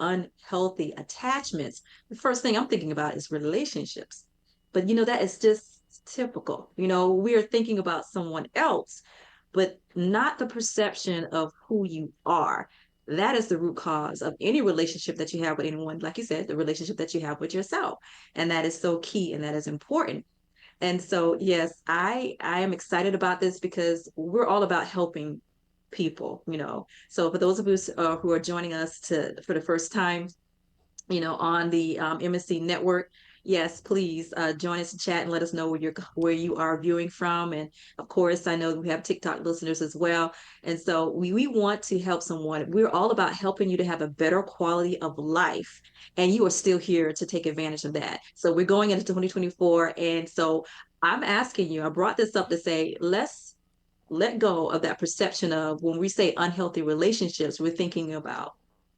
unhealthy attachments, the first thing I'm thinking about is relationships. But that is just typical. We are thinking about someone else, but not the perception of who you are. That is the root cause of any relationship that you have with anyone. Like you said, the relationship that you have with yourself. And that is so key and that is important. And so, yes, I am excited about this because we're all about helping people. So for those of us who are joining us for the first time, on the MSC network. Yes, please join us in chat and let us know where you are viewing from. And of course, I know we have TikTok listeners as well. And so we want to help someone. We're all about helping you to have a better quality of life. And you are still here to take advantage of that. So we're going into 2024. And so I'm asking you, I brought this up to say, let's let go of that perception of when we say unhealthy relationships, we're thinking about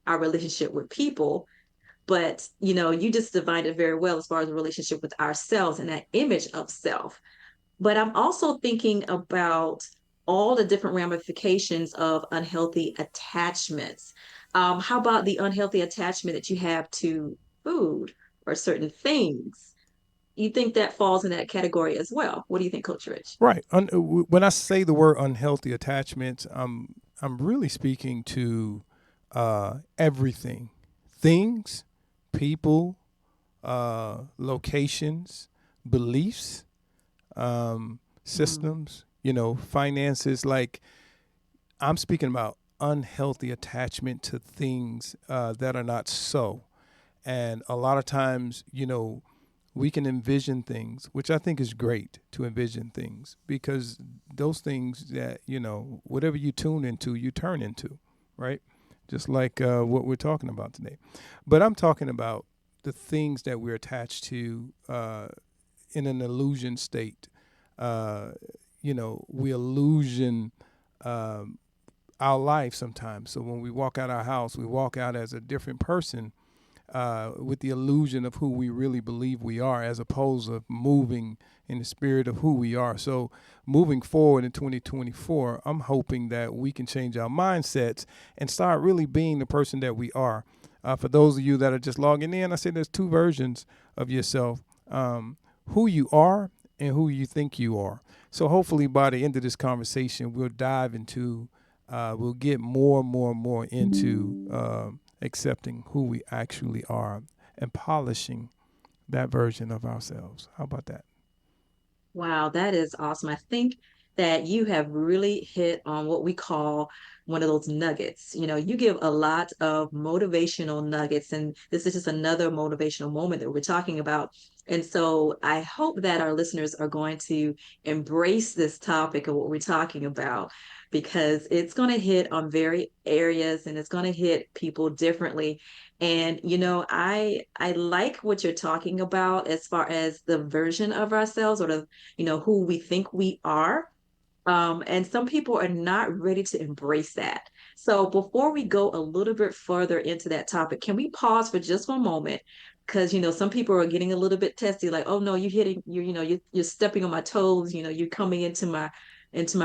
our relationship with people, but you just defined it very well as far as the relationship with ourselves and that image of self. But I'm also thinking about all the different ramifications of unhealthy attachments. How about the unhealthy attachment that you have to food or certain things? You think that falls in that category as well? What do you think, Coach Rich? Right. When I say the word unhealthy attachments, I'm really speaking to everything, things, people, locations, beliefs, Mm. systems. Finances. Like I'm speaking about unhealthy attachment to things that are not so. And a lot of times, we can envision things, which I think is great to envision things because those things that, whatever you tune into, you turn into, right? Just like what we're talking about today. But I'm talking about the things that we're attached to in an illusion state. Uh, we illusion um, our life sometimes. So when we walk out our house, we walk out as a different person with the illusion of who we really believe we are, as opposed to moving in the spirit of who we are. So moving forward in 2024, I'm hoping that we can change our mindsets and start really being the person that we are. For those of you that are just logging in, I say there's two versions of yourself: who you are and who you think you are. So hopefully by the end of this conversation, we'll dive into, we'll get more and more and more into accepting who we actually are and polishing that version of ourselves. How about that? Wow, that is awesome. I think that you have really hit on what we call one of those nuggets. You give a lot of motivational nuggets, and this is just another motivational moment that we're talking about. And so I hope that our listeners are going to embrace this topic of what we're talking about because it's going to hit on very areas and it's going to hit people differently. And I like what you're talking about as far as the version of ourselves or who we think we are. And some people are not ready to embrace that. So before we go a little bit further into that topic, can we pause for just one moment? Because some people are getting a little bit testy, like, oh no, you're stepping on my toes, you're coming into my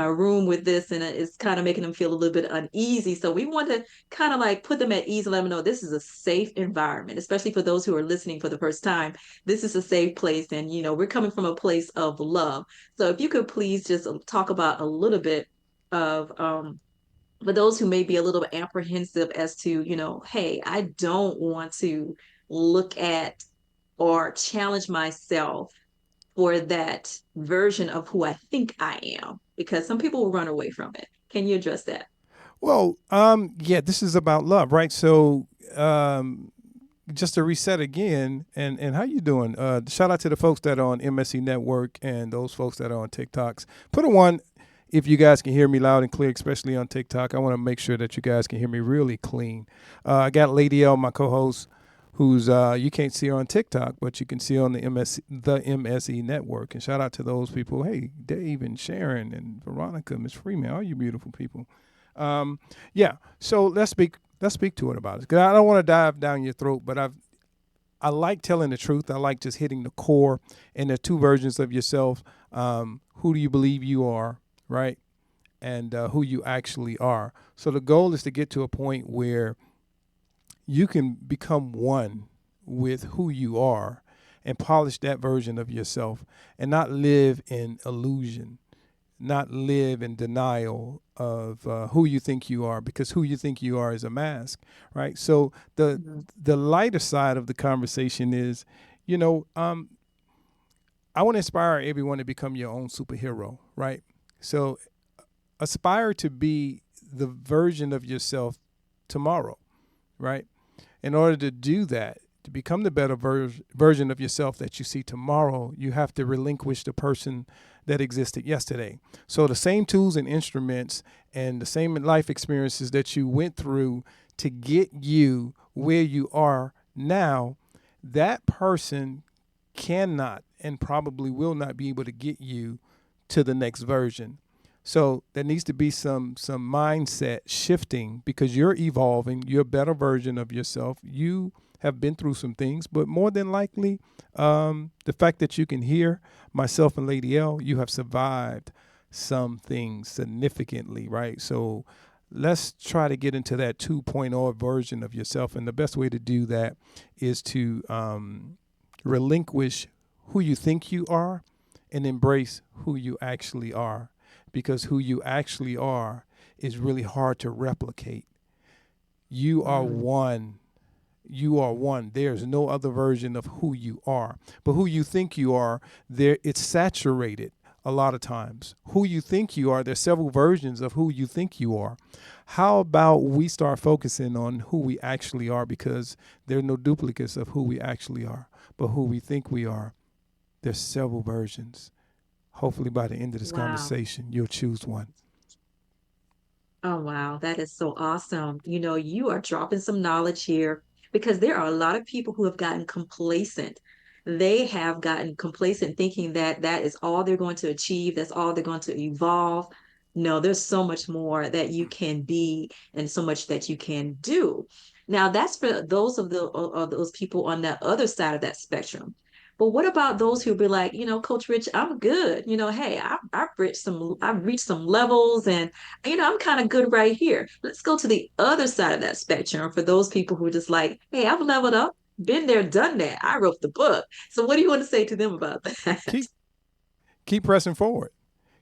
room with this, and it's kind of making them feel a little bit uneasy. So we want to kind of like put them at ease and let them know this is a safe environment, especially for those who are listening for the first time. This is a safe place, and we're coming from a place of love. So if you could please just talk about a little bit of for those who may be a little bit apprehensive as to, hey, I don't want to look at or challenge myself for that version of who I think I am, because some people will run away from it. Can you address that? Well, yeah, this is about love, right? So, just to reset again, and how you doing? Shout out to the folks that are on MSC Network and those folks that are on TikToks. Put a one if you guys can hear me loud and clear, especially on TikTok. I want to make sure that you guys can hear me really clean. I got Lady L, my co-host, who's you can't see her on TikTok, but you can see her on the MSE Network. And shout out to those people. Hey, Dave and Sharon and Veronica, Miss Freeman, all you beautiful people. Um, yeah. So let's speak to it about it. 'Cause I don't want to dive down your throat, but I like telling the truth. I like just hitting the core. And there are two versions of yourself. Who do you believe you are, right? And who you actually are. So the goal is to get to a point where you can become one with who you are and polish that version of yourself and not live in illusion, not live in denial of who you think you are, because who you think you are is a mask, right? So Mhm. the lighter side of the conversation is, you know, I want to inspire everyone to become your own superhero, right? So aspire to be the version of yourself tomorrow, right? In order to do that, to become the better version of yourself that you see tomorrow, you have to relinquish the person that existed yesterday. So the same tools and instruments and the same life experiences that you went through to get you where you are now, that person cannot and probably will not be able to get you to the next version. So there needs to be some mindset shifting, because you're evolving, you're a better version of yourself. You have been through some things, but more than likely, the fact that you can hear myself and Lady L, you have survived some things significantly, right? So let's try to get into that 2.0 version of yourself. And the best way to do that is to relinquish who you think you are and embrace who you actually are, because who you actually are is really hard to replicate. You are Mm. one. You are one. There's no other version of who you are. But who you think you are, there it's saturated a lot of times. Who you think you are, there's several versions of who you think you are. How about we start focusing on who we actually are, because there are no duplicates of who we actually are, but who we think we are. There's several versions. Hopefully by the end of this Wow. conversation, you'll choose one. Oh, wow. That is so awesome. You are dropping some knowledge here because there are a lot of people who have gotten complacent. They have gotten complacent thinking that that is all they're going to achieve, that's all they're going to evolve. No, there's so much more that you can be and so much that you can do. Now, that's for those of those people on that other side of that spectrum. But what about those who be like, Coach Rich, I'm good. Hey, I've reached some levels, and I'm kind of good right here. Let's go to the other side of that spectrum for those people who are just like, hey, I've leveled up, been there, done that. I wrote the book. So what do you want to say to them about that? Keep keep pressing forward.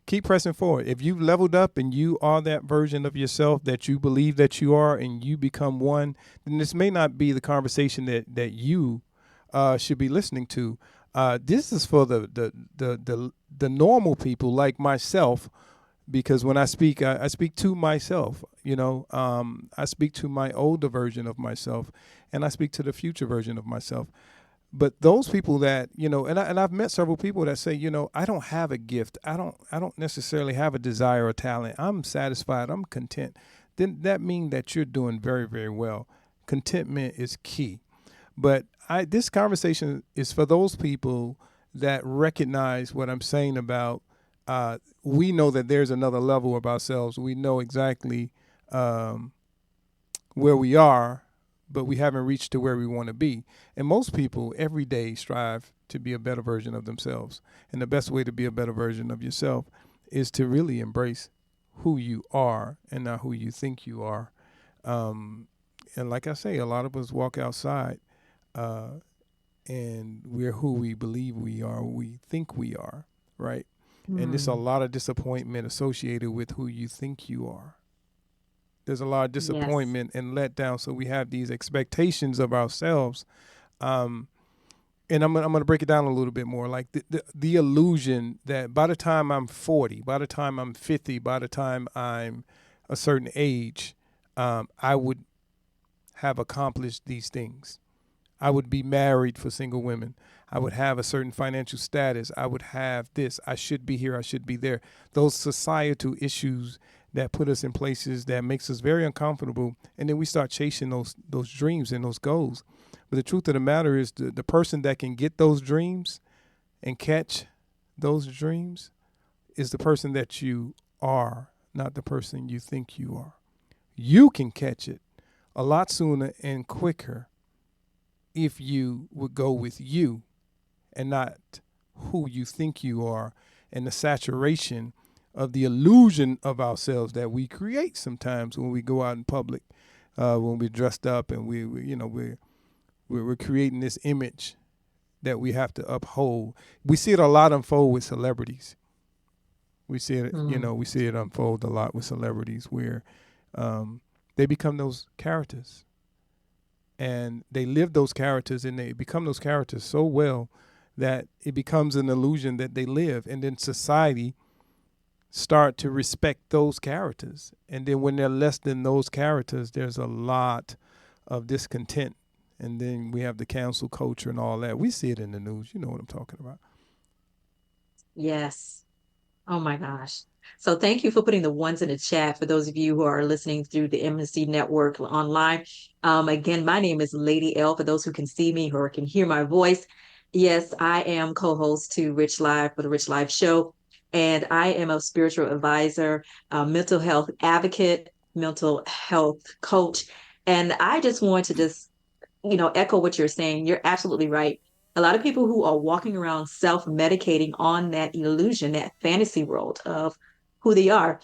Keep pressing forward. If you've leveled up and you are that version of yourself that you believe that you are, and you become one, then this may not be the conversation that you should be listening to. This is for the normal people like myself, because when I speak, I speak to myself. I speak to my older version of myself, and I speak to the future version of myself. But those people that, and I've met several people that say, I don't have a gift, I don't necessarily have a desire or talent, I'm satisfied, I'm content, then that means that you're doing very, very well. Contentment is key. But this conversation is for those people that recognize what I'm saying about, we know that there's another level of ourselves. We know exactly um, where we are, but we haven't reached to where we want to be. And most people every day strive to be a better version of themselves. And the best way to be a better version of yourself is to really embrace who you are and not who you think you are. Um, and like I say, a lot of us walk outside uh, and we're who we believe we are, we think we are, right? And there's a Hmm. lot of disappointment associated with who you think you are. There's a lot of Yes. disappointment and letdown. So we have these expectations of ourselves. Um, and I'm gonna break it down a little bit more. Like the illusion that by the time I'm 40, by the time I'm 50, by the time I'm a certain age, I would have accomplished these things. I would be married for single women. I would have a certain financial status. I would have this. I should be here. I should be there. Those societal issues that put us in places that makes us very uncomfortable, and then we start chasing those dreams and those goals. But the truth of the matter is, the person that can get those dreams and catch those dreams is the person that you are, not the person you think you are. You can catch it a lot sooner and quicker if you would go with you and not who you think you are, and the saturation of the illusion of ourselves that we create sometimes when we go out in public. when we're dressed up and we're creating this image that we have to uphold. We see it a lot unfold with celebrities. We see it, Mm. we see it unfold a lot with celebrities where they become those characters and they live those characters and they become those characters so well that it becomes an illusion that they live. And then society start to respect those characters. And then when they're less than those characters, there's a lot of discontent. And then we have the cancel culture and all that. We see it in the news. You know what I'm talking about. Yes. Oh my gosh. So thank you for putting the ones in the chat for those of you who are listening through the MSC network online. Again, my name is Lady L for those who can see me or can hear my voice. Yes, I am co-host to Rich Live for the Rich Live Show, and I am a spiritual advisor, a mental health advocate, mental health coach. And I just want to echo what you're saying. You're absolutely right. A lot of people who are walking around self-medicating on that illusion, that fantasy world of who they are.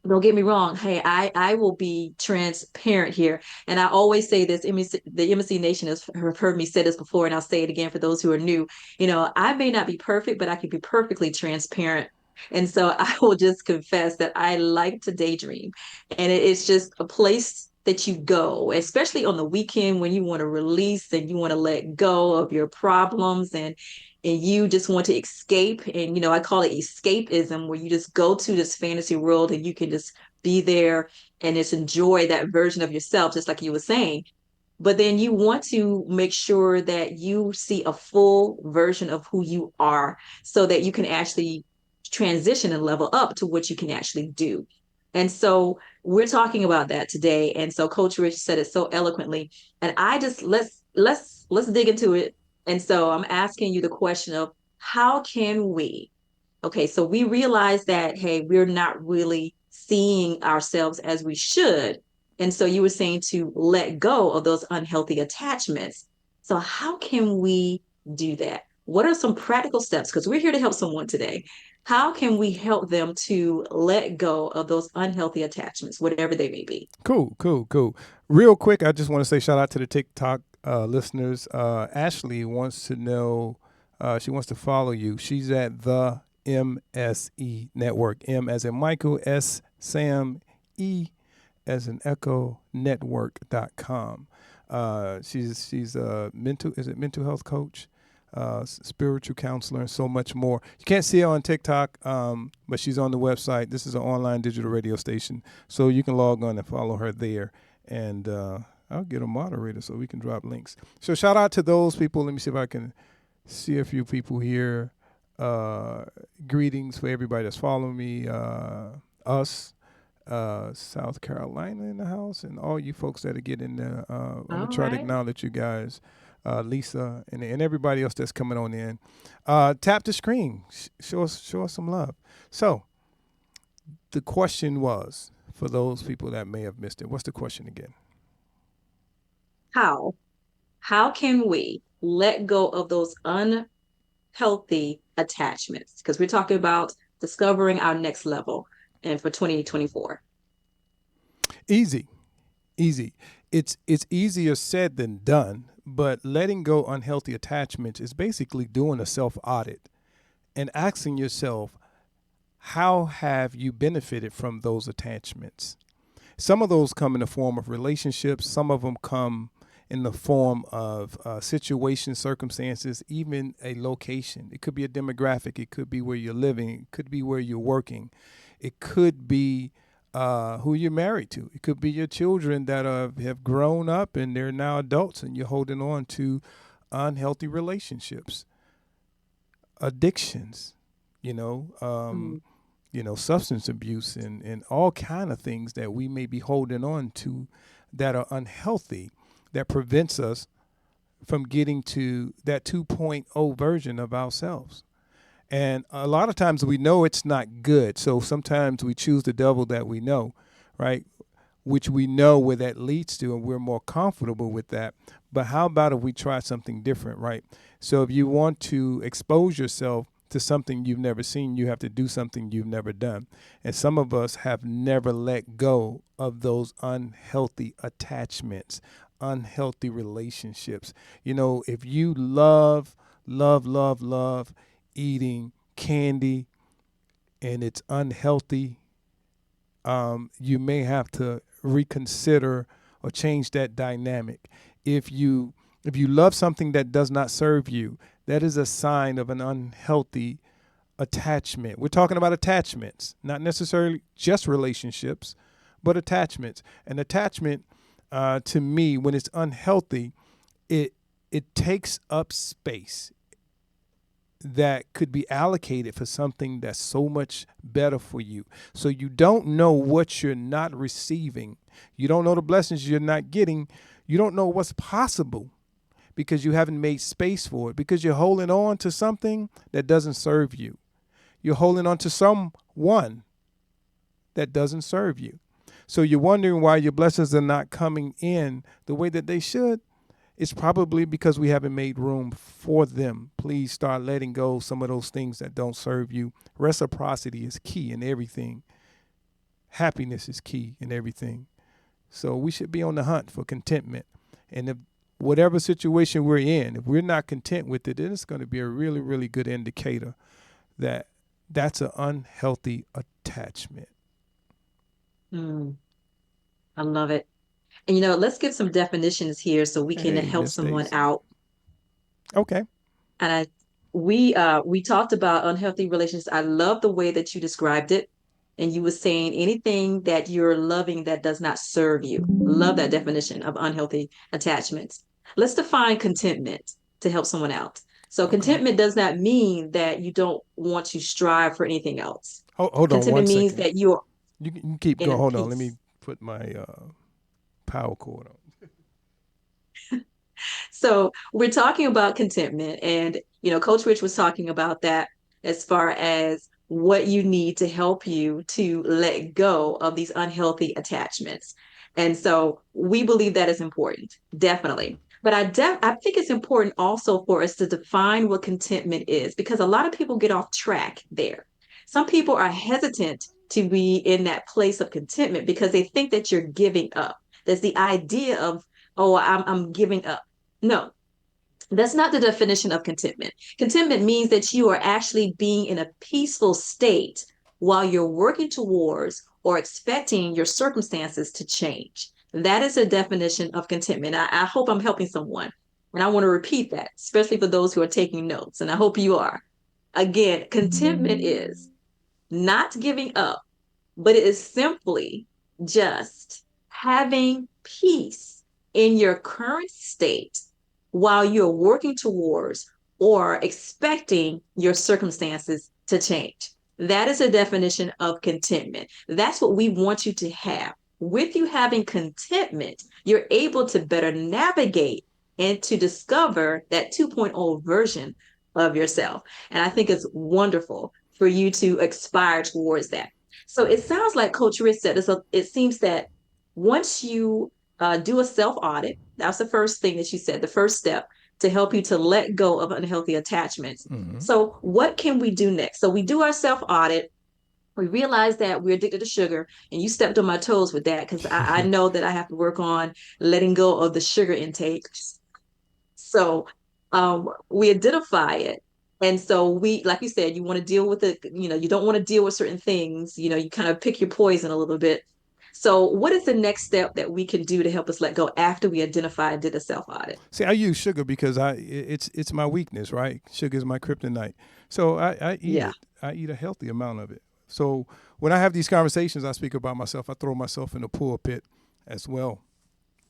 Don't get me wrong. Hey, I will be transparent here. And I always say this, the MSC Nation has heard me say this before, and I'll say it again for those who are new. I may not be perfect, but I can be perfectly transparent. And so I will just confess that I like to daydream. And it's just a place that you go, especially on the weekend when you want to release and you want to let go of your problems and you just want to escape. And I call it escapism, where you just go to this fantasy world and you can just be there and just enjoy that version of yourself, just like you were saying. But then you want to make sure that you see a full version of who you are so that you can actually transition and level up to what you can actually do. And so we're talking about that today. And so Coach Rich said it so eloquently. And I just let's dig into it. And so I'm asking you the question of how can we, okay, so we realize that, hey, we're not really seeing ourselves as we should. And so you were saying to let go of those unhealthy attachments. So, how can we do that? What are some practical steps? Because we're here to help someone today. How can we help them to let go of those unhealthy attachments, whatever they may be? Cool, cool, cool. Real quick, I just want to say shout out to the TikTok listeners. Ashley wants to know, she wants to follow you. She's at the MSE Network. M as in Michael, S Sam, E as in Echo Network.com. She's a mental health coach, spiritual counselor, and so much more. You can't see her on TikTok, but she's on the website. This is an online digital radio station, so you can log on and follow her there. And I'll get a moderator so we can drop links. So shout out to those people. Let me see if I can see a few people here. Greetings for everybody that's following me. Us. South Carolina in the house, and all you folks that are getting there. I'm gonna All try to right. acknowledge you guys, Lisa, and everybody else that's coming on in. Tap the screen, show us some love. So the question was for those people that may have missed it. What's the question again? How? How can we let go of those unhealthy attachments? Because we're talking about discovering our next level and for 2024. Easy, easy. It's easier said than done, but letting go unhealthy attachments is basically doing a self audit and asking yourself, how have you benefited from those attachments? Some of those come in the form of relationships. Some of them come in the form of situations, circumstances, even a location. It could be a demographic. It could be where you're living. It could be where you're working. It could be who you're married to. It could be your children that have grown up and they're now adults and you're holding on to unhealthy relationships, addictions, you know, Mm. substance abuse and all kind of things that we may be holding on to that are unhealthy that prevents us from getting to that 2.0 version of ourselves. And a lot of times we know it's not good. So sometimes we choose the devil that we know, right? Which we know where that leads to, and we're more comfortable with that. But how about if we try something different, right? So if you want to expose yourself to something you've never seen, you have to do something you've never done. And some of us have never let go of those unhealthy attachments, unhealthy relationships. You know, if you love eating candy and it's unhealthy, you may have to reconsider or change that dynamic. If you love something that does not serve you, that is a sign of an unhealthy attachment. We're talking about attachments, not necessarily just relationships, but attachments. An attachment, to me, when it's unhealthy, it takes up space that could be allocated for something that's so much better for you. So you don't know what you're not receiving. You don't know the blessings you're not getting. You don't know what's possible because you haven't made space for it, because you're holding on to something that doesn't serve you. You're holding on to someone that doesn't serve you. So you're wondering why your blessings are not coming in the way that they should. It's probably because we haven't made room for them. Please start letting go of some of those things that don't serve you. Reciprocity is key in everything. Happiness is key in everything. So we should be on the hunt for contentment. And if whatever situation we're in, if we're not content with it, then it's going to be a really, really good indicator that that's an unhealthy attachment. Mm, I love it. And let's give some definitions here so we can Hey, help Miss someone Daisy. out. Okay. And we talked about unhealthy relations. I love the way that you described it. And you were saying anything that you're loving that does not serve you. Love that definition of unhealthy attachments. Let's define contentment to help someone out. So Okay. contentment does not mean that you don't want to strive for anything else. Hold on one Contentment means second. that you're You can keep in going. a Hold on. Let me peace. put my power cord on. So we're talking about contentment, and Coach Rich was talking about that as far as what you need to help you to let go of these unhealthy attachments. And so we believe that is important, definitely. But I think it's important also for us to define what contentment is, because a lot of people get off track there. Some people are hesitant to be in that place of contentment because they think that you're giving up. There's the idea of, oh, I'm giving up. No, that's not the definition of contentment. Contentment means that you are actually being in a peaceful state while you're working towards or expecting your circumstances to change. That is a definition of contentment. I hope I'm helping someone. And I want to repeat that, especially for those who are taking notes. And I hope you are. Again, contentment is not giving up, but it is simply just having peace in your current state while you're working towards or expecting your circumstances to change. That is a definition of contentment. That's what we want you to have. With you having contentment, you're able to better navigate and to discover that 2.0 version of yourself. And I think it's wonderful for you to aspire towards that. So it sounds like Coach Rich said, it seems that once you do a self audit, that's the first thing that you said, the first step to help you to let go of unhealthy attachments. Mm-hmm. So, what can we do next? So, we do our self audit. We realize that we're addicted to sugar, and you stepped on my toes with that because I know that I have to work on letting go of the sugar intake. So we identify it. And so we, like you said, you want to deal with it, you don't want to deal with certain things, you kind of pick your poison a little bit. So what is the next step that we can do to help us let go after we identify and did a self audit? See, I use sugar because it's my weakness, right? Sugar is my kryptonite. So I eat Yeah. it. I eat a healthy amount of it. So when I have these conversations, I speak about myself. I throw myself in the pulpit as well.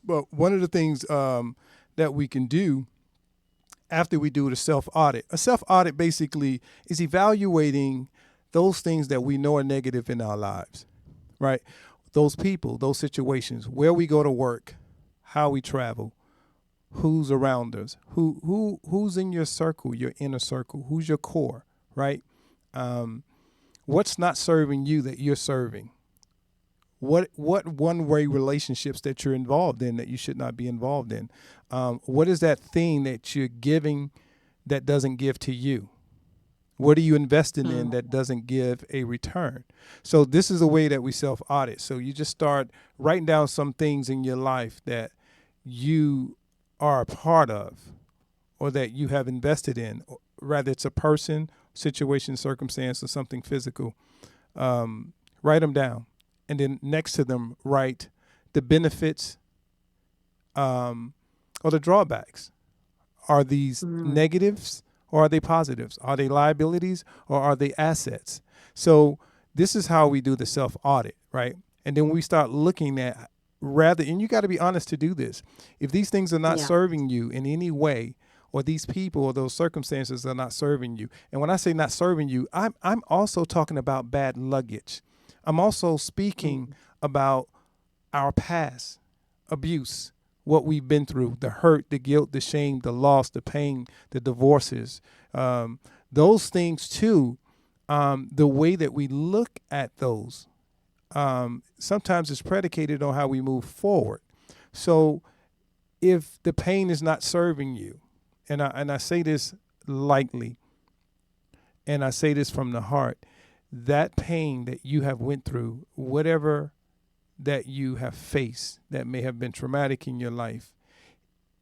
But one of the things that we can do after we do the self audit, a self audit basically is evaluating those things that we know are negative in our lives, right? Those people, those situations, where we go to work, how we travel, who's around us, who's in your circle, your inner circle, who's your core, right? What's not serving you that you're serving? What one way relationships that you're involved in that you should not be involved in? What is that thing that you're giving that doesn't give to you? What are you investing in Mm, that doesn't give a return? So this is a way that we self audit. So you just start writing down some things in your life that you are a part of or that you have invested in, rather it's a person, situation, circumstance, or something physical. Write them down. And then next to them, write the benefits um, or the drawbacks. Are these mm, negatives or are they positives? Are they liabilities or are they assets? So this is how we do the self audit, right? And then we start looking at rather, and you got to be honest to do this. If these things are not yeah. serving you in any way, or these people or those circumstances are not serving you, and when I say not serving you, I'm also talking about bad luggage. I'm also speaking Mm, about our past, abuse, what we've been through, the hurt, the guilt, the shame, the loss, the pain, the divorces, um, those things too. The way that we look at those sometimes is predicated on how we move forward. So if the pain is not serving you, and I say this lightly, and I say this from the heart, that pain that you have went through, whatever that you have faced that may have been traumatic in your life,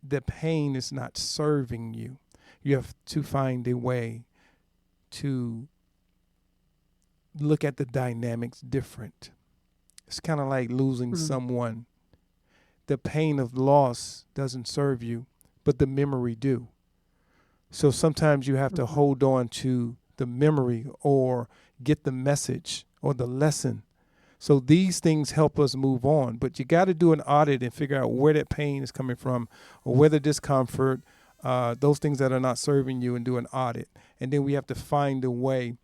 the pain is not serving you. You have to find a way to look at the dynamics different. It's kind of like losing mm, someone. The pain of loss doesn't serve you, but the memory do. So sometimes you have to mhm, hold on to the memory or get the message or the lesson. So these things help us move on, but you got to do an audit and figure out where that pain is coming from or where the discomfort, those things that are not serving you, and do an audit. And then we have to find a way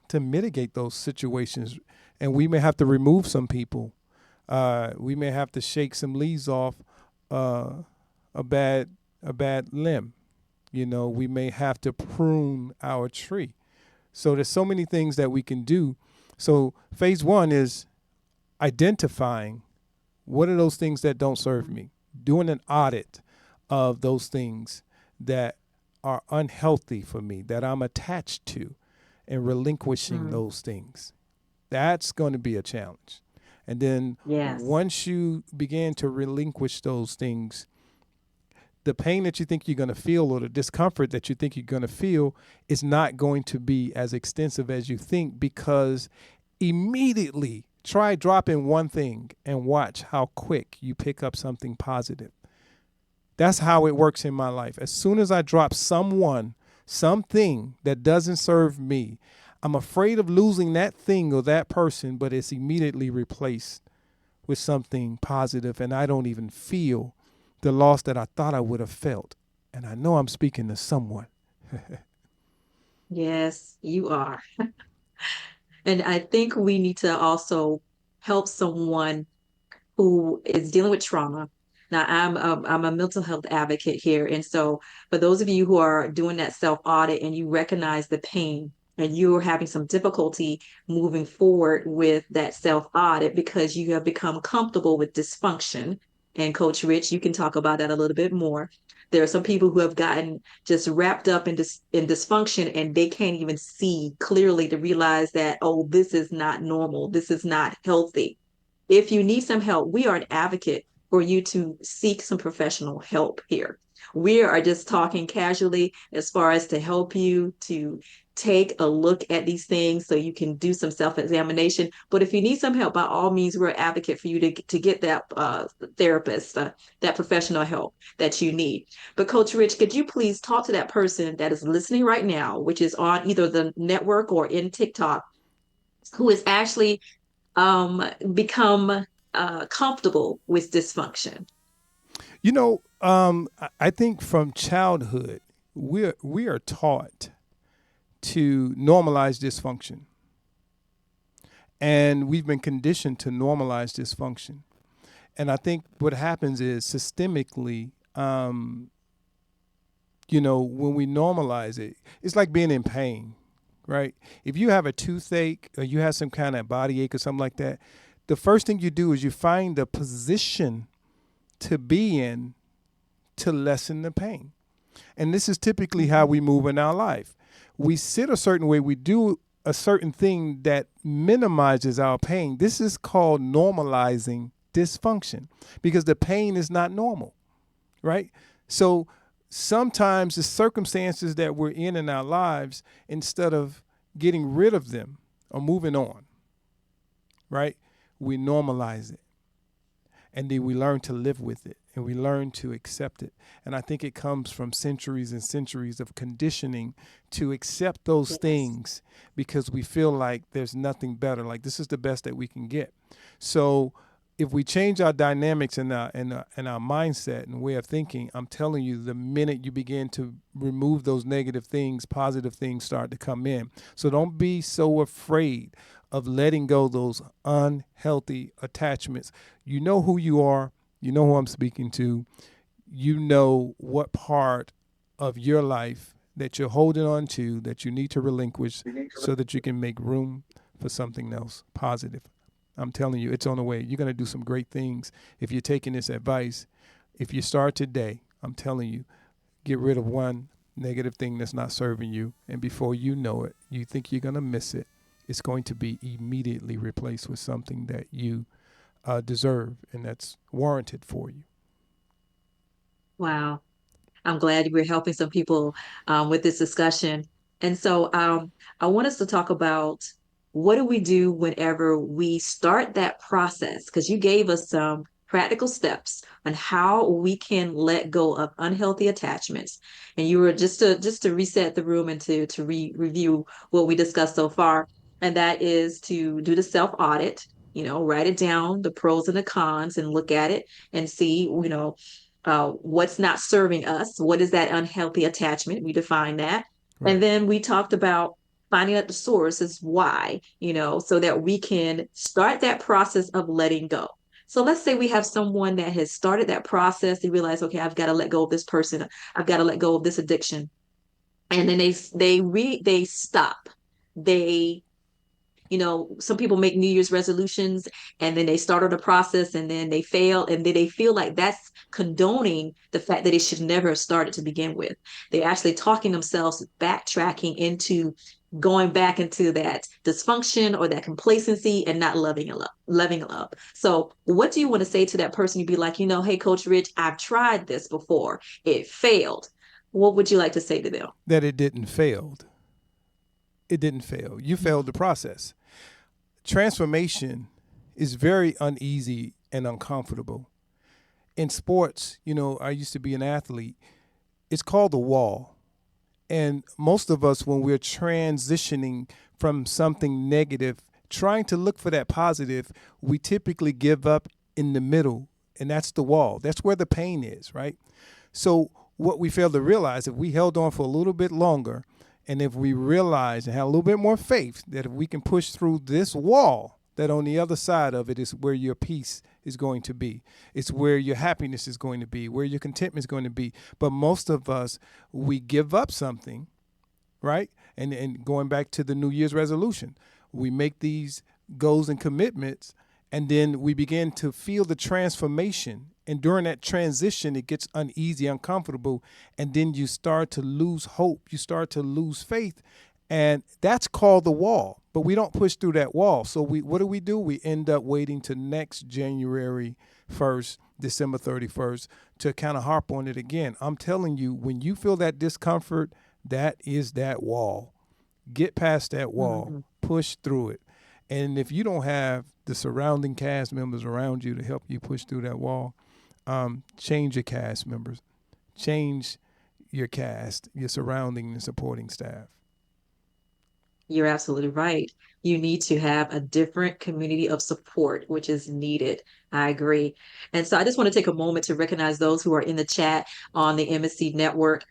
to mitigate those situations. And we may have to remove some people. We may have to shake some leaves off uh, a bad a bad limb. You know, we may have to prune our tree. So there's so many things that we can do. So phase one is identifying what are those things that don't serve me, doing an audit of those things that are unhealthy for me, that I'm attached to, and relinquishing mm. those things. That's going to be a challenge. And then Yes. once you begin to relinquish those things, the pain that you think you're going to feel or the discomfort that you think you're going to feel is not going to be as extensive as you think, because immediately try dropping one thing and watch how quick you pick up something positive. That's how it works in my life. As soon as I drop someone, something that doesn't serve me, I'm afraid of losing that thing or that person, but it's immediately replaced with something positive, and I don't even feel the loss that I thought I would have felt. And I know I'm speaking to someone. Yes, you are. And I think we need to also help someone who is dealing with trauma. Now, I'm a mental health advocate here. And so, for those of you who are doing that self audit and you recognize the pain and you're having some difficulty moving forward with that self audit because you have become comfortable with dysfunction. And Coach Rich, you can talk about that a little bit more. There are some people who have gotten just wrapped up in in dysfunction and they can't even see clearly to realize that, oh, this is not normal. This is not healthy. If you need some help, we are an advocate for you to seek some professional help here. We are just talking casually as far as to help you to take a look at these things so you can do some self-examination. But if you need some help, by all means, we're an advocate for you to get that therapist, that professional help that you need. But Coach Rich, could you please talk to that person that is listening right now, which is on either the network or in TikTok, who is actually become comfortable with dysfunction. You know, I think from childhood, we are taught to normalize dysfunction. And we've been conditioned to normalize dysfunction. And I think what happens is systemically, when we normalize it, it's like being in pain, right? If you have a toothache or you have some kind of body ache or something like that, the first thing you do is you find a position to be in to lessen the pain. And this is typically how Mhm. we move in our life. We sit a certain way. We do a certain thing that minimizes our pain. This is called normalizing dysfunction because the pain is not normal, right? So sometimes the circumstances that we're in our lives, instead of getting rid of them or moving on, right, we normalize it. And then we learn to live with it and we learn to accept it. And I think it comes from centuries and centuries of conditioning to accept those Yes. things because we feel like there's nothing better. Like this is the best that we can get. So if we change our dynamics and our mindset and way of thinking, I'm telling you, the minute you begin to remove those negative things, positive things start to come in. So don't be so afraid of letting go those unhealthy attachments. You know who you are. You know who I'm speaking to. You know what part of your life that you're holding on to that you need to relinquish so that you can make room for something else positive. I'm telling you, it's on the way. You're going to do some great things if you're taking this advice. If you start today, I'm telling you, get rid of one negative thing that's not serving you. And before you know it, you think you're going to miss it. It's going to be immediately replaced with something that you deserve and that's warranted for you. Wow. I'm glad we're helping some people with this discussion. And so I want us to talk about what do we do whenever we start that process? Because you gave us some practical steps on how we can let go of unhealthy attachments. And you were just to reset the room and to review what we discussed so far. And that is to do the self audit, write it down, the pros and the cons, and look at it and see, what's not serving us. What is that unhealthy attachment? We define that. And Right. then we talked about finding out the source is why, so that we can start that process of letting go. So let's say we have someone that has started that process. They realize, okay, I've got to let go of this person. I've got to let go of this addiction. And then they stop. They some people make New Year's resolutions and then they started a process and then they fail and then they feel like that's condoning the fact that it should never have started to begin with. They're actually talking themselves backtracking into going back into that dysfunction or that complacency and not loving up. So what do you want to say to that person? You'd be like, hey, Coach Rich, I've tried this before. It failed. What would you like to say to them? That it didn't fail. It didn't fail. You failed the process. Transformation is very uneasy and uncomfortable. In sports, I used to be an athlete. It's called the wall. And most of us, when we're transitioning from something negative, trying to look for that positive, we typically give up in the middle. And that's the wall. That's where the pain is, right? So, what we fail to realize, if we held on for a little bit longer, and if we realize and have a little bit more faith that if we can push through this wall, that on the other side of it is where your peace is going to be. It's where your happiness is going to be, where your contentment is going to be. But most of us, we give up something, right? And going back to the New Year's resolution, we make these goals and commitments, and then we begin to feel the transformation. And during that transition, it gets uneasy, uncomfortable, and then you start to lose hope. You start to lose faith, and that's called the wall. But we don't push through that wall. So what do? We end up waiting to next January 1st, December 31st to kind of harp on it again. I'm telling you, when you feel that discomfort, that is that wall. Get past that wall, Mhm. push through it. And if you don't have the surrounding cast members around you to help you push through that wall, change your cast members, change your cast, your surrounding and supporting staff. You're absolutely right. You need to have a different community of support, which is needed. I agree. And so I just want to take a moment to recognize those who are in the chat on the MSC network.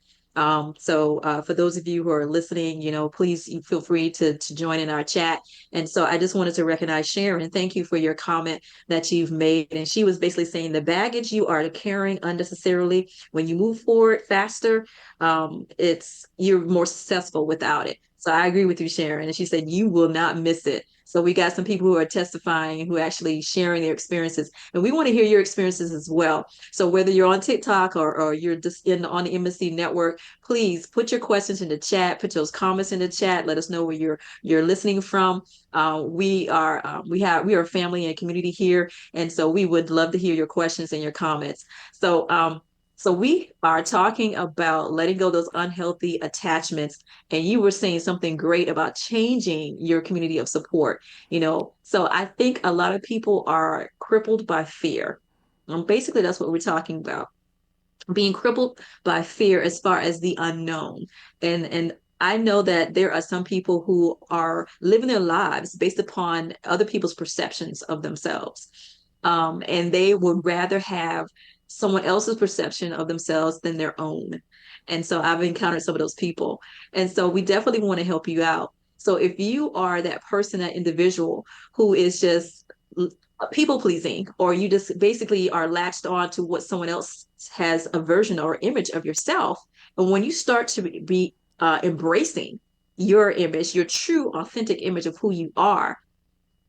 So for those of you who are listening, please you feel free to join in our chat. And so I just wanted to recognize Sharon. Thank you for your comment that you've made. And she was basically saying the baggage you are carrying unnecessarily, when you move forward faster, it's you're more successful without it. So I agree with you, Sharon. And she said, you will not miss it. So we got some people who are testifying, who are actually sharing their experiences. And we want to hear your experiences as well. So whether you're on TikTok or you're just on the MSC network, please put your questions in the chat, put those comments in the chat. Let us know where you're listening from. We are a family and community here. And so we would love to hear your questions and your comments. So so we are talking about letting go of those unhealthy attachments, and you were saying something great about changing your community of support. So I think a lot of people are crippled by fear. Basically, that's what we're talking about, being crippled by fear as far as the unknown. And I know that there are some people who are living their lives based upon other people's perceptions of themselves. And they would rather have someone else's perception of themselves than their own. And so I've encountered some of those people. And so we definitely want to help you out. So if you are that person, that individual who is just people pleasing, or you just basically are latched on to what someone else has a version or image of yourself. And when you start to be embracing your image, your true, authentic image of who you are,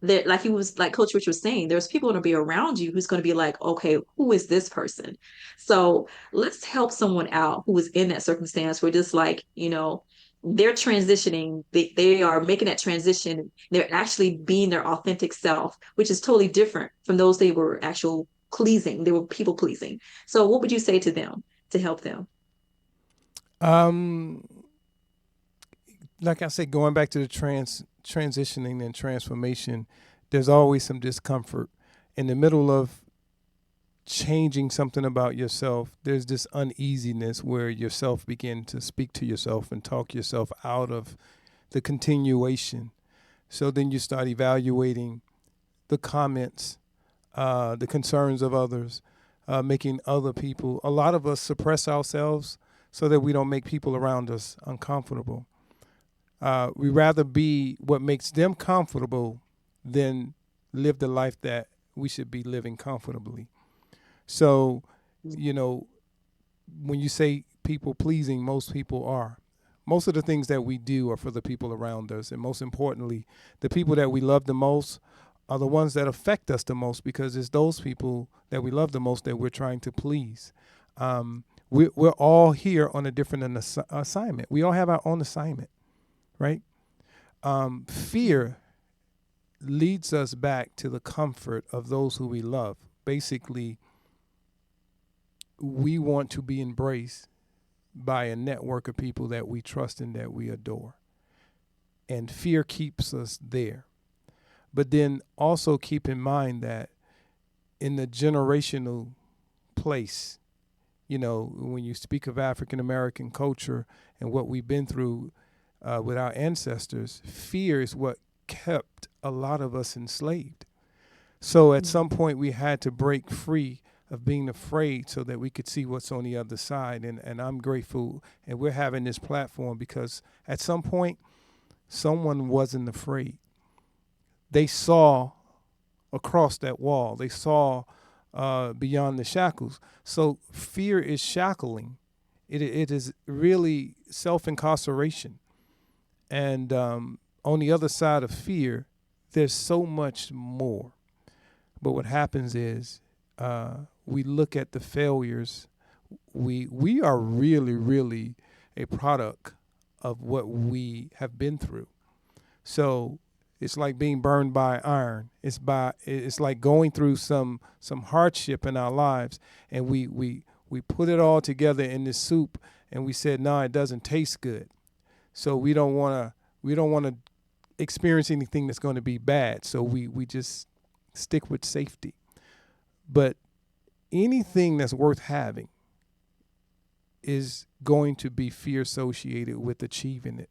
that, like he was, like Coach Rich was saying, there's people going to be around you who's going to be like, okay, who is this person? So let's help someone out who is in that circumstance where just like, they're transitioning, they are making that transition. They're actually being their authentic self, which is totally different from those they were actual pleasing. They were people pleasing. So what would you say to them to help them? Um, like I said, going back to the transitioning and transformation, there's always some discomfort in the middle of changing something about yourself. There's this uneasiness where yourself begin to speak to yourself and talk yourself out of the continuation. So then you start evaluating the comments, the concerns of others, making other people. A lot of us suppress ourselves so that we don't make people around us uncomfortable. We rather be what makes them comfortable than live the life that we should be living comfortably. So, you know, when you say people pleasing, most people are. Most of the things that we do are for the people around us. And most importantly, the people that we love the most are the ones that affect us the most, because it's those people that we love the most that we're trying to please. We're all here on a different assignment. We all have our own assignment, right? Fear leads us back to the comfort of those who we love. Basically, we want to be embraced by a network of people that we trust and that we adore. And fear keeps us there. But then also keep in mind that in the generational place, when you speak of African American culture and what we've been through with our ancestors, fear is what kept a lot of us enslaved. So at some point, we had to break free of being afraid so that we could see what's on the other side. And I'm grateful. And we're having this platform because at some point, someone wasn't afraid. They saw across that wall, they saw beyond the shackles. So fear is shackling, it is really self incarceration. And on the other side of fear, there's so much more. But what happens is we look at the failures. We are really, really a product of what we have been through. So it's like being burned by iron. It's like going through some hardship in our lives, and we put it all together in this soup, and we said, no, it doesn't taste good. So we don't want to experience anything that's going to be bad. So we just stick with safety. But anything that's worth having is going to be fear associated with achieving it.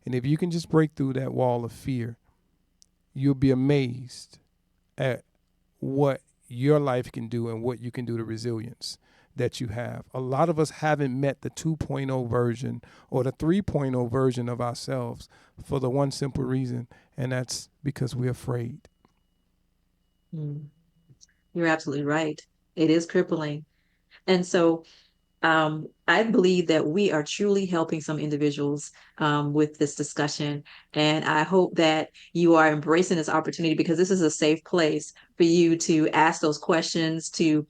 And if you can just break through that wall of fear, you'll be amazed at what your life can do and what you can do, the resilience that you have. A lot of us haven't met the 2.0 version or the 3.0 version of ourselves for the one simple reason, and that's because we're afraid. Mm. You're absolutely right. It is crippling. And so I believe that we are truly helping some individuals with this discussion. And I hope that you are embracing this opportunity because this is a safe place for you to ask those questions, to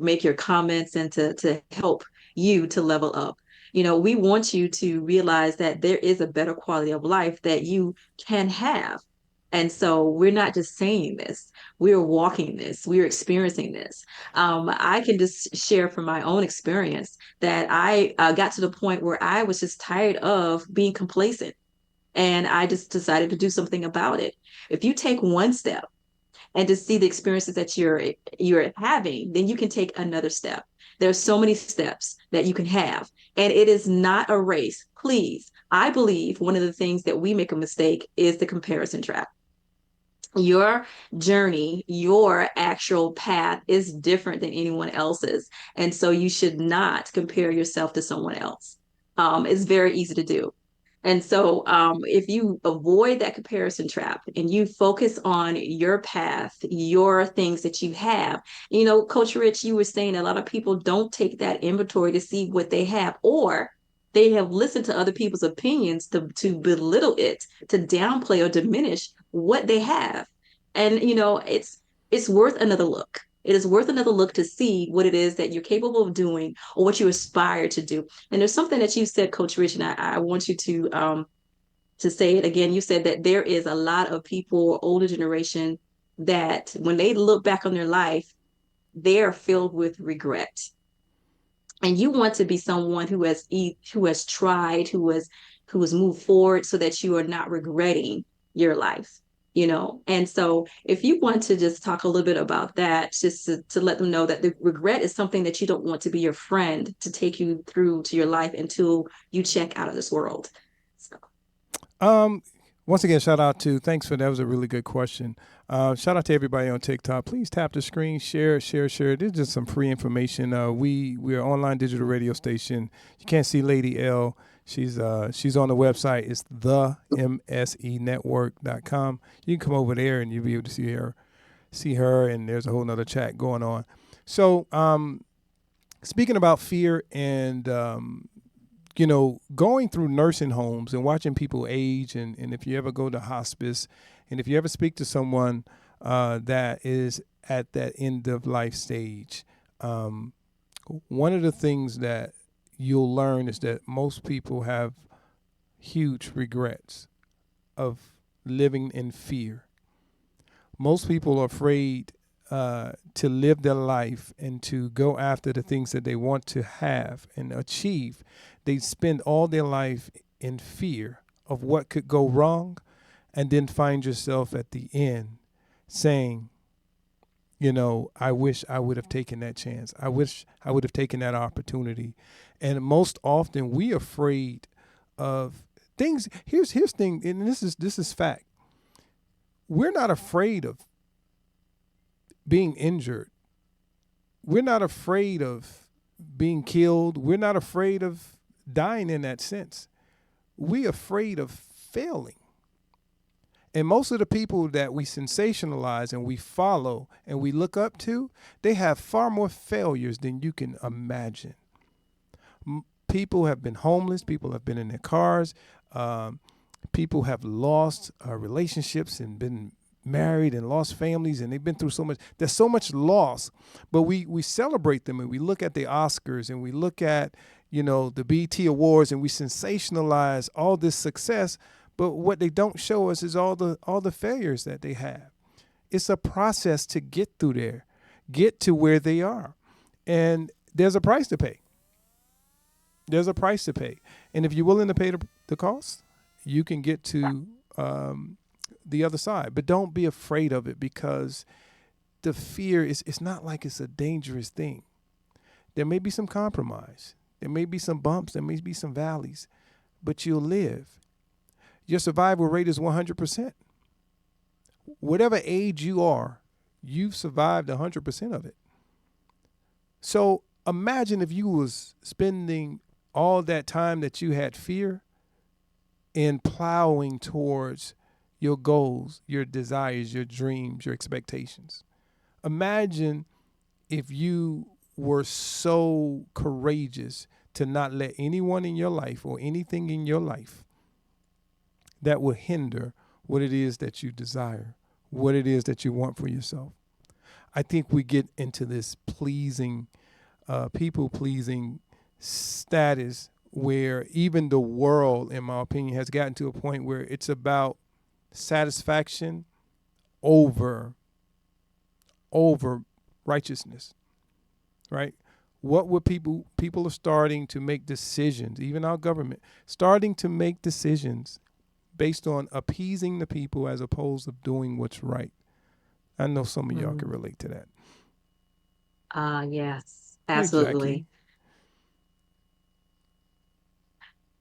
make your comments, and to help you to level up. We want you to realize that there is a better quality of life that you can have. And so we're not just saying this, we're walking this, we're experiencing this. I can just share from my own experience that I got to the point where I was just tired of being complacent, and I just decided to do something about it. If you take one step and to see the experiences that you're having, then you can take another step. There's so many steps that you can have, and it is not a race. Please, I believe one of the things that we make a mistake is the comparison trap. Your journey, your actual path is different than anyone else's. And so you should not compare yourself to someone else. It's very easy to do. And so if you avoid that comparison trap and you focus on your path, your things that you have, Coach Rich, you were saying a lot of people don't take that inventory to see what they have, or they have listened to other people's opinions to belittle it, to downplay or diminish what they have. And it's worth another look. It is worth another look to see what it is that you're capable of doing or what you aspire to do. And there's something that you said, Coach Rich, and I want you to say it again. You said that there is a lot of people, older generation, that when they look back on their life, they are filled with regret. And you want to be someone who has tried, who has moved forward, so that you are not regretting your life. And so if you want to just talk a little bit about that, just to let them know that the regret is something that you don't want to be your friend to take you through to your life until you check out of this world. So, Um, Once again, shout out to thanks for that was a really good question. Shout out to everybody on TikTok. Please tap the screen, share, share, share. This is just some free information. We are an online digital radio station. You can't see Lady L. She's on the website. It's the msenetwork.com. You can come over there and you'll be able to see her, and there's a whole nother chat going on. So, speaking about fear and going through nursing homes and watching people age, and if you ever go to hospice, and if you ever speak to someone that is at that end of life stage, um, one of the things that you'll learn is that most people have huge regrets of living in fear. Most people are afraid to live their life and to go after the things that they want to have and achieve. They spend all their life in fear of what could go wrong, and then find yourself at the end saying, I wish I would have taken that chance. I wish I would have taken that opportunity. And most often we are afraid of things. Here's thing, and this is fact. We're not afraid of being injured. We're not afraid of being killed. We're not afraid of dying in that sense. We're afraid of failing. And most of the people that we sensationalize and we follow and we look up to, they have far more failures than you can imagine. People have been homeless. People have been in their cars. People have lost relationships and been married and lost families, and they've been through so much. There's so much loss, but we celebrate them, and we look at the Oscars, and we look at the BET Awards, and we sensationalize all this success. But what they don't show us is all the failures that they have. It's a process to get through there, get to where they are, and there's a price to pay. There's a price to pay, and if you're willing to pay the cost, you can get to the other side. But don't be afraid of it, because the fear it's not like it's a dangerous thing. There may be some compromise. There may be some bumps. There may be some valleys, but you'll live. Your survival rate is 100%. Whatever age you are, you've survived 100% of it. So imagine if you was spending all that time that you had fear in plowing towards your goals, your desires, your dreams, your expectations. Imagine if you were so courageous to not let anyone in your life or anything in your life that will hinder what it is that you desire, what it is that you want for yourself. I think we get into this people pleasing status where even the world, in my opinion, has gotten to a point where it's about satisfaction over righteousness, right? What would people are starting to make decisions, even our government, starting to make decisions based on appeasing the people as opposed to doing what's right. I know some of y'all can relate to that. Yes, Hey, Jackie. absolutely.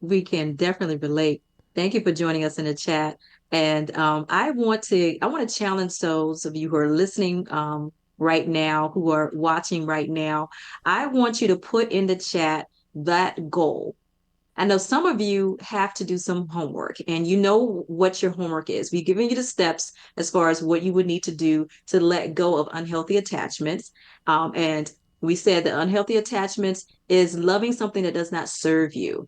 We can definitely relate. Thank you for joining us in the chat. And I want to challenge those of you who are listening right now, who are watching right now. I want you to put in the chat that goal. I know some of you have to do some homework and you know what your homework is. We've given you the steps as far as what you would need to do to let go of unhealthy attachments. And we said that unhealthy attachments is loving something that does not serve you.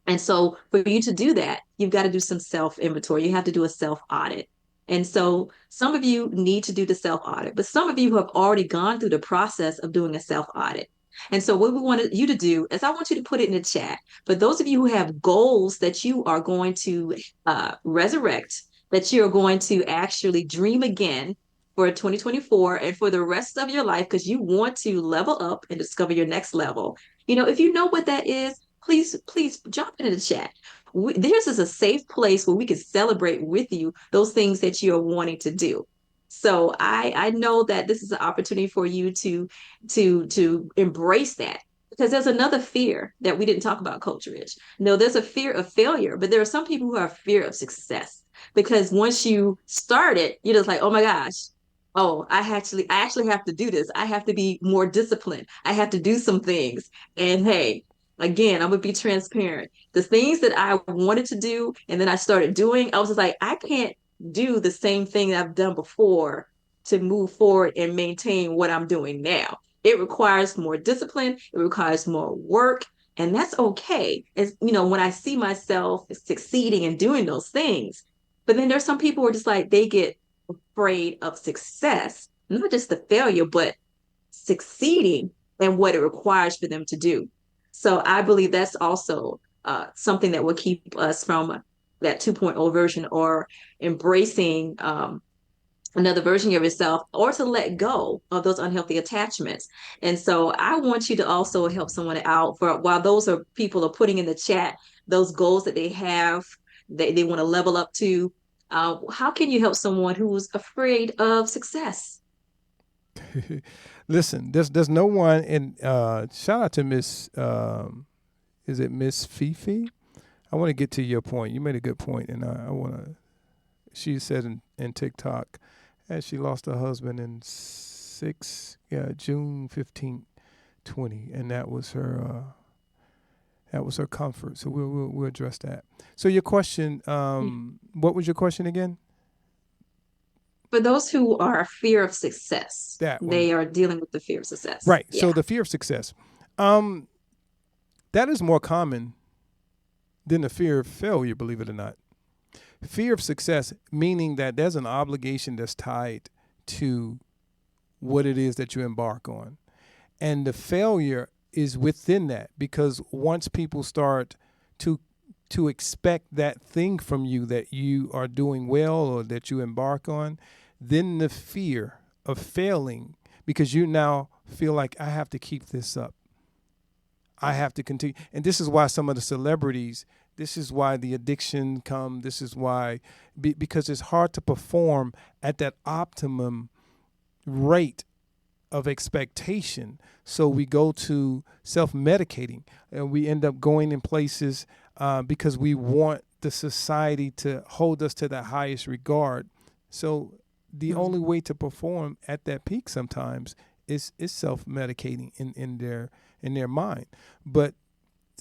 And so for you to do that, you've got to do some self inventory. You have to do a self audit. And so some of you need to do the self audit, but some of you have already gone through the process of doing a self audit. And so what we wanted you to do is I want you to put it in the chat. For those of you who have goals that you are going to resurrect, that you're going to actually dream again for 2024 and for the rest of your life, because you want to level up and discover your next level. If you know what that is, please jump into the chat. This is a safe place where we can celebrate with you those things that you're wanting to do. So I know that this is an opportunity for you to embrace that, because there's another fear that we didn't talk about, Coach Rich. No, there's a fear of failure, but there are some people who have fear of success, because once you start it, you're just like, oh my gosh, oh, I actually have to do this. I have to be more disciplined. I have to do some things. And hey, again, I'm gonna be transparent. The things that I wanted to do and then I started doing, I was just like, I can't do the same thing that I've done before to move forward and maintain what I'm doing now. It requires more discipline, it requires more work, and that's okay. As when I see myself succeeding and doing those things. But then there's some people who are just like they get afraid of success, not just the failure, but succeeding and what it requires for them to do. So I believe that's also something that will keep us from that 2.0 version, or embracing another version of yourself, or to let go of those unhealthy attachments. And so I want you to also help someone out for while those are people are putting in the chat those goals that they have, they want to level up to. How can you help someone who's afraid of success? Listen, there's no one in. Shout out to Miss. Is it Miss Fifi? I want to get to your point. You made a good point, and I want to. She said in TikTok, and she lost her husband in June 15th, 20, and that was her comfort. So we'll address that. So your question, what was your question again? For those who are fear of success, That one. they are dealing with the fear of success. Right. Yeah. So the fear of success, that is more common than the fear of failure, believe it or not. Fear of success, meaning that there's an obligation that's tied to what it is that you embark on. And the failure is within that, because once people start to expect that thing from you that you are doing well or that you embark on, then the fear of failing, because you now feel like I have to keep this up. I have to continue. And this is why some of the celebrities, this is why the addiction come. This is why, because it's hard to perform at that optimum rate of expectation. So we go to self-medicating, and we end up going in places because we want the society to hold us to the highest regard. So the only way to perform at that peak sometimes is self-medicating in their mind. But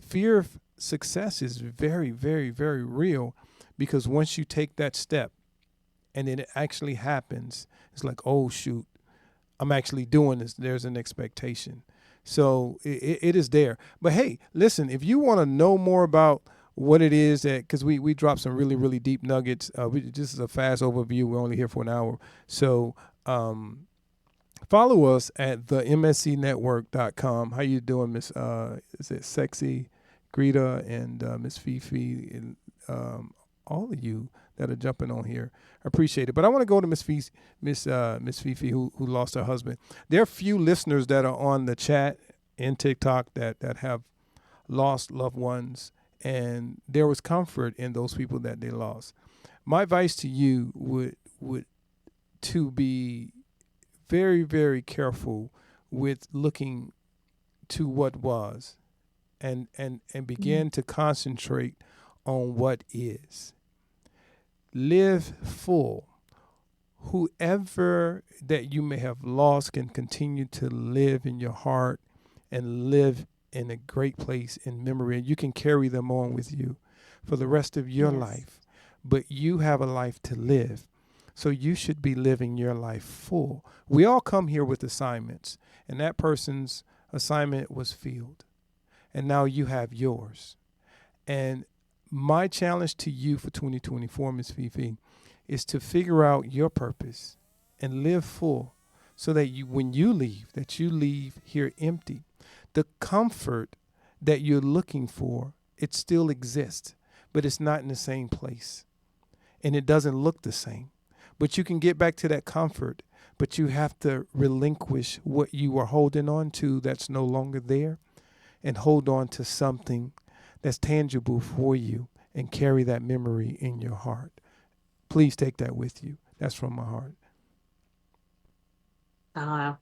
fear of success is very, very, very real, because once you take that step and then it actually happens, it's like, oh shoot, I'm actually doing this. There's an expectation. So it is there. But hey, listen, if you want to know more about what it is that, because we dropped some really, really deep nuggets. This is a fast overview. We're only here for an hour. So follow us at the mscnetwork.com. How you doing, Miss, is it Sexy, Greta, and Miss Fifi, and all of you that are jumping on here. I appreciate it. But I want to go to Miss Fifi, who lost her husband. There are few listeners that are on the chat in TikTok that have lost loved ones, and there was comfort in those people that they lost. My advice to you would to be very, very careful with looking to what was, and begin to concentrate on what is. Live full. Whoever that you may have lost can continue to live in your heart and live in a great place in memory. And you can carry them on with you for the rest of your Yes. life. But you have a life to live. So you should be living your life full. We all come here with assignments, and that person's assignment was filled. And now you have yours. And my challenge to you for 2024, Miss Fifi, is to figure out your purpose and live full so that you, when you leave here empty. The comfort that you're looking for, it still exists, but it's not in the same place. And it doesn't look the same. But you can get back to that comfort, but you have to relinquish what you are holding on to that's no longer there and hold on to something that's tangible for you and carry that memory in your heart. Please take that with you. That's from my heart.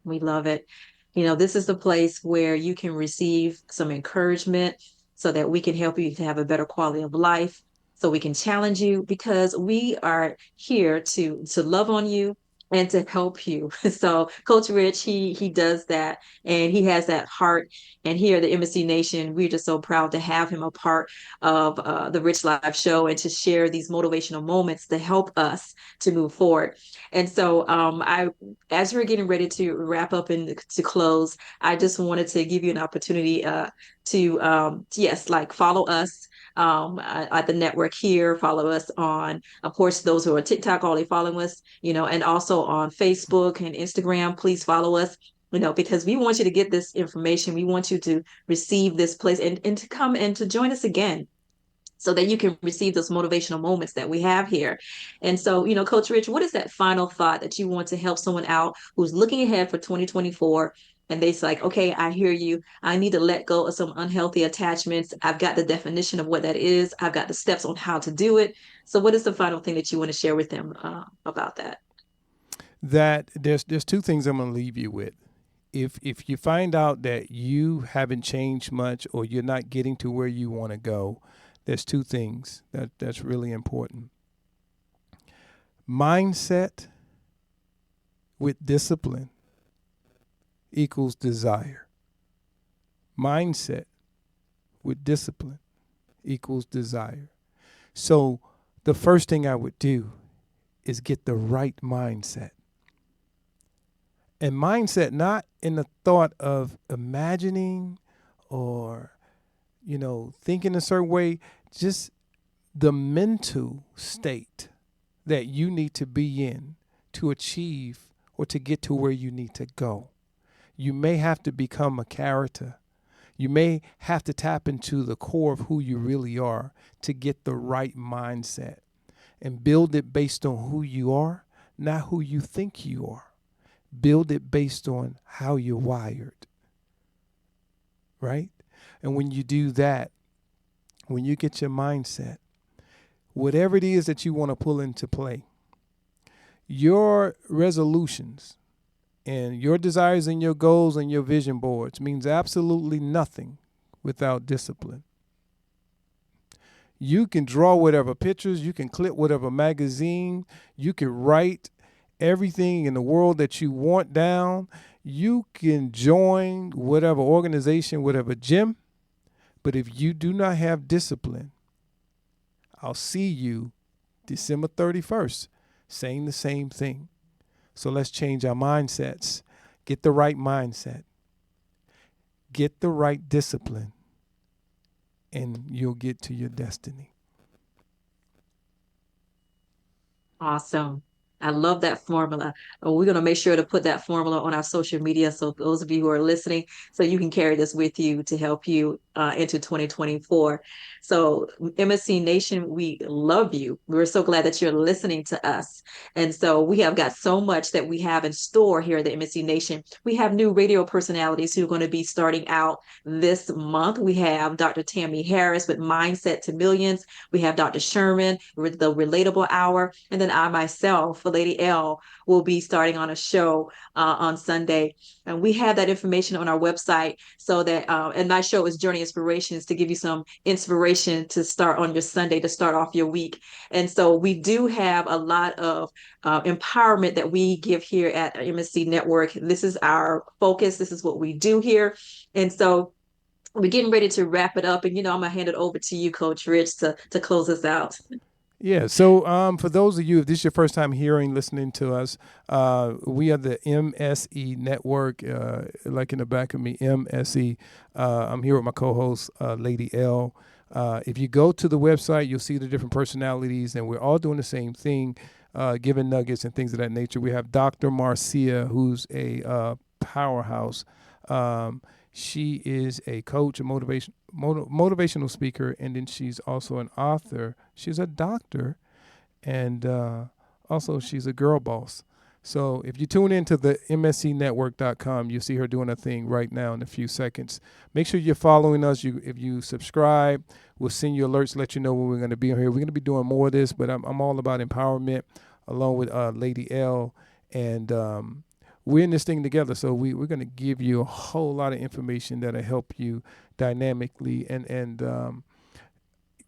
We love it. You know, this is the place where you can receive some encouragement so that we can help you to have a better quality of life, so we can challenge you because we are here to love on you and to help you. So Coach Rich, he does that and he has that heart. And here at the Embassy Nation, we're just so proud to have him a part of the Rich Life Show and to share these motivational moments to help us to move forward. And so as we're getting ready to wrap up and to close, I just wanted to give you an opportunity yes, like follow us at the network here. Follow us on, of course, those who are TikTok, already following us, and also on Facebook and Instagram. Please follow us. Because we want you to get this information. We want you to receive this place and to come and to join us again so that you can receive those motivational moments that we have here. And so, Coach Rich, what is that final thought that you want to help someone out who's looking ahead for 2024? And they're like, okay, I hear you. I need to let go of some unhealthy attachments. I've got the definition of what that is. I've got the steps on how to do it. So, what is the final thing that you want to share with them about that? That there's two things I'm going to leave you with. If you find out that you haven't changed much or you're not getting to where you want to go, there's two things that's really important. Mindset with discipline equals desire. Mindset with discipline equals desire. So the first thing I would do is get the right mindset. And mindset not in the thought of imagining or, thinking a certain way, just the mental state that you need to be in to achieve or to get to where you need to go. You may have to become a character. You may have to tap into the core of who you really are to get the right mindset and build it based on who you are, not who you think you are. Build it based on how you're wired, right? And when you do that, when you get your mindset, whatever it is that you want to pull into play, your resolutions and your desires and your goals and your vision boards means absolutely nothing without discipline. You can draw whatever pictures, you can clip whatever magazine, you can write everything in the world that you want down. You can join whatever organization, whatever gym. But if you do not have discipline, I'll see you December 31st saying the same thing. So let's change our mindsets. Get the right mindset. Get the right discipline, and you'll get to your destiny. Awesome. I love that formula. We're going to make sure to put that formula on our social media. So those of you who are listening, so you can carry this with you to help you into 2024. So MSC Nation, we love you. We're so glad that you're listening to us. And so we have got so much that we have in store here at the MSC Nation. We have new radio personalities who are going to be starting out this month. We have Dr. Tammy Harris with Mindset to Millions. We have Dr. Sherman with the Relatable Hour. And then I myself, Lady L, will be starting on a show on Sunday. And we have that information on our website so that, and my show is Journey Inspirations to give you some inspiration to start on your Sunday, to start off your week. And so we do have a lot of empowerment that we give here at MSC Network. This is our focus. This is what we do here. And so we're getting ready to wrap it up. And, I'm going to hand it over to you, Coach Rich, to close us out. Yeah. So for those of you, if this is your first time listening to us, we are the MSE Network, like in the back of me, MSE. I'm here with my co-host, Lady L. If you go to the website, you'll see the different personalities, and we're all doing the same thing, giving nuggets and things of that nature. We have Dr. Marcia, who's a powerhouse. She is a coach, a motivational speaker, and then she's also an author. She's a doctor, and also she's a girl boss. So if you tune into the mscnetwork.com, you'll see her doing a thing right now in a few seconds. Make sure you're following us. If you subscribe, we'll send you alerts, let you know when we're going to be here. We're going to be doing more of this, but I'm all about empowerment along with Lady L. And we're in this thing together, so we're going to give you a whole lot of information that'll help you dynamically. And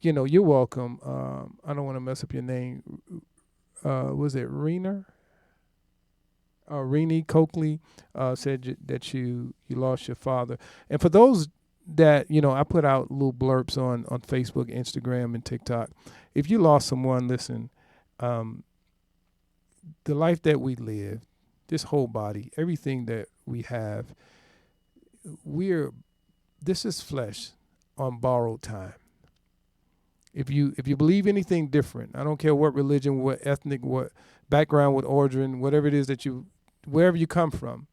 you're welcome. I don't want to mess up your name. Was it Rena? Renee Coakley said that you lost your father. And for those that, I put out little blurbs on Facebook, Instagram, and TikTok. If you lost someone, listen, the life that we live, this whole body, everything that we have, this is flesh on borrowed time. If you believe anything different, I don't care what religion, what ethnic, what background, what origin, whatever it is that wherever you come from,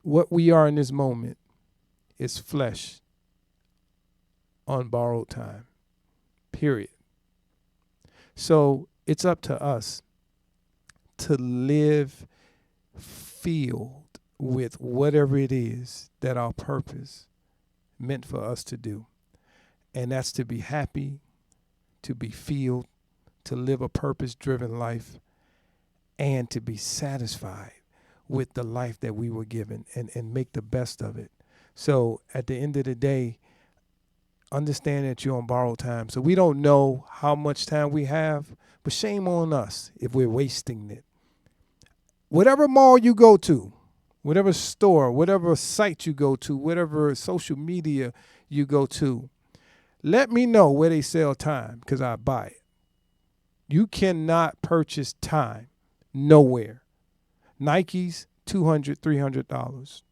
what we are in this moment is flesh on borrowed time, period. So it's up to us to live filled with whatever it is that our purpose meant for us to do. And that's to be happy, to be filled, to live a purpose-driven life, and to be satisfied with the life that we were given and make the best of it. So at the end of the day, understand that you're on borrowed time. So we don't know how much time we have, but shame on us if we're wasting it. Whatever mall you go to, whatever store, whatever site you go to, whatever social media you go to, let me know where they sell time because I buy it. You cannot purchase time nowhere. Nike's $200, $300.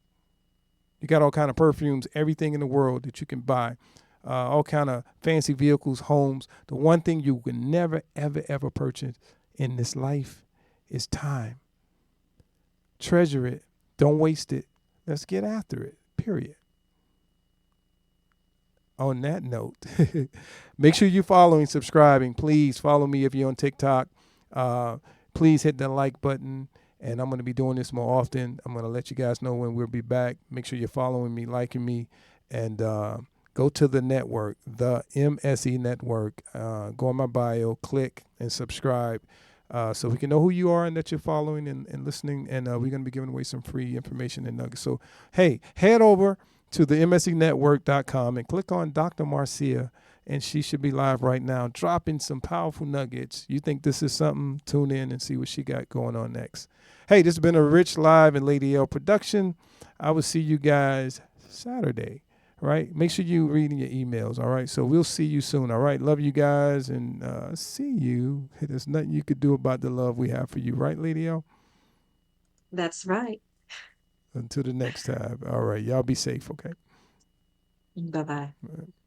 You got all kind of perfumes, everything in the world that you can buy, all kind of fancy vehicles, homes. The one thing you can never, ever, ever purchase in this life is time. Treasure it. Don't waste it. Let's get after it, period. On that note, make sure you're following, subscribing. Please follow me if you're on TikTok. Please hit the like button. And I'm going to be doing this more often. I'm going to let you guys know when we'll be back. Make sure you're following me, liking me, and go to the network, the MSE Network. Go on my bio, click, and subscribe so we can know who you are and that you're following and listening. And we're going to be giving away some free information and nuggets. So, hey, head over to the mscnetwork.com and click on Dr. Marcia, and she should be live right now, dropping some powerful nuggets. You think this is something? Tune in and see what she got going on next. Hey, this has been a Rich Live and Lady L production. I will see you guys Saturday, right? Make sure you reading your emails, all right? So we'll see you soon, all right? Love you guys, and see you. There's nothing you could do about the love we have for you, right, Lady L? That's right. Until the next time. All right. Y'all be safe. Okay. Bye bye. All right.